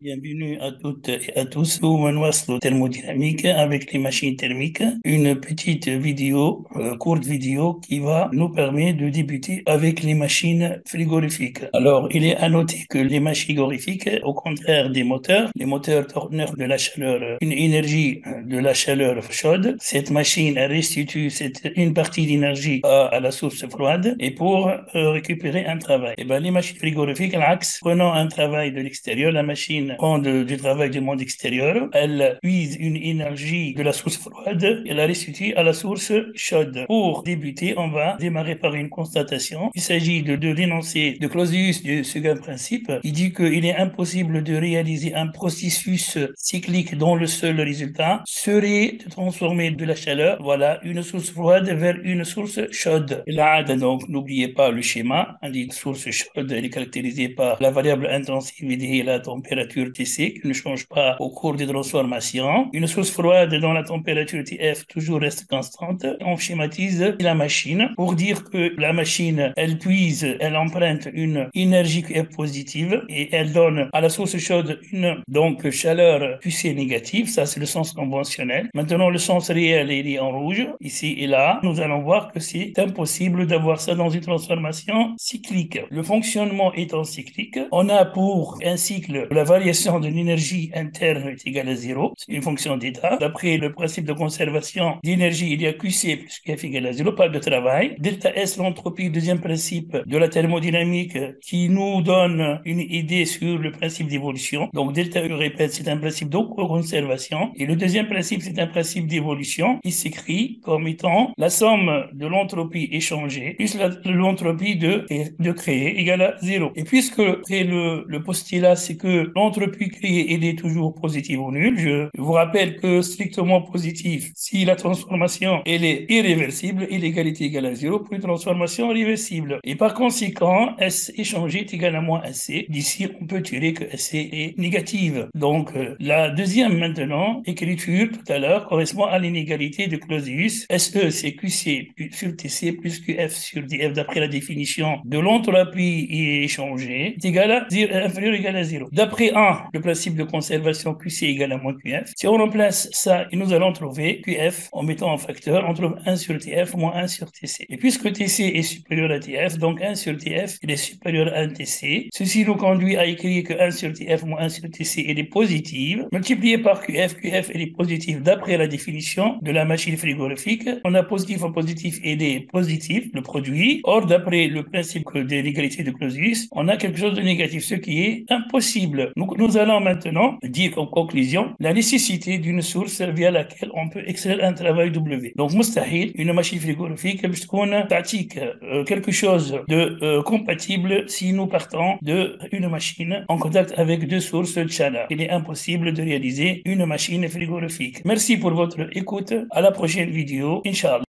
Bienvenue à toutes et à tous au Manoir thermodynamique avec les machines thermiques. Une petite vidéo, courte vidéo qui va nous permettre de débuter avec les machines frigorifiques. Alors, il est à noter que les machines frigorifiques, au contraire des moteurs, les moteurs tournent de la chaleur, une énergie de la chaleur chaude. Cette machine elle restitue une partie d'énergie à la source froide et pour récupérer un travail. Et ben, les machines frigorifiques, à l'axe, prenant un travail de l'extérieur, la machine prend du travail du monde extérieur, elle puise une énergie de la source froide et la restitue à la source chaude. Pour débuter, on va démarrer par une constatation. Il s'agit de l'énoncé de Clausius du second principe. Il dit qu'il est impossible de réaliser un processus cyclique dont le seul résultat serait de transformer de la chaleur, voilà, une source froide vers une source chaude. Là, donc, n'oubliez pas le schéma. Une source chaude, elle est caractérisée par la variable intensité et la température Tc qui ne change pas au cours des transformations. Une source froide dont la température Tf toujours reste constante. On schématise la machine pour dire que la machine, elle emprunte une énergie qui est positive et elle donne à la source chaude une donc chaleur Qc négative. Ça, c'est le sens conventionnel. Maintenant, le sens réel, il est en rouge, ici et là. Nous allons voir que c'est impossible d'avoir ça dans une transformation cyclique. Le fonctionnement étant cyclique, on a pour un cycle la variation de l'énergie interne est égale à zéro. C'est une fonction d'état. D'après le principe de conservation d'énergie, il y a Qc plus Qf égale à zéro, pas de travail. Delta S, l'entropie, deuxième principe de la thermodynamique qui nous donne une idée sur le principe d'évolution. Donc delta E, répète, c'est un principe de conservation. Et le deuxième principe, c'est un principe d'évolution qui s'écrit comme étant la somme de l'entropie échangée plus l'entropie de créer égale à zéro. Et puisque le postulat, c'est que l'entropie créée elle est toujours positive ou nulle, je vous rappelle que strictement positif, si la transformation elle est irréversible et l'égalité égale à zéro pour une transformation réversible. Et par conséquent, S échangé est égal à moins SC. D'ici, on peut tirer que SC est négative. Donc, la deuxième maintenant, écriture tout à l'heure, correspond à l'inégalité de Clausius. SE, c'est QC sur TC plus QF sur DF d'après la définition de l'entropie échangée est égal à 0, inférieur ou égal à 0. D'après 1, le principe de conservation QC égale à moins QF. Si on remplace ça, nous allons trouver QF en mettant en facteur, on trouve 1 sur TF moins 1 sur TC. Et puisque TC est supérieur à TF, donc 1 sur TF, il est supérieur à 1 TC. Ceci nous conduit à écrire que 1 sur TF moins 1 sur TC, elle est positive. Multiplié par QF, QF, elle est positive d'après la définition de la machine frigorifique. On a positif en positif, elle est positif, le produit. Or, d'après le principe de l'égalité de Clausius, on a quelque chose de négatif, ce qui est impossible. Donc, nous allons maintenant dire en conclusion la nécessité d'une source via laquelle on peut extraire un travail W. Donc, mustahil, une machine frigorifique, qu'on pratique quelque chose de compatible si nous partons d'une machine en contact avec deux sources de chaleur. Il est impossible de réaliser une machine frigorifique. Merci pour votre écoute. À la prochaine vidéo. Inch'Allah.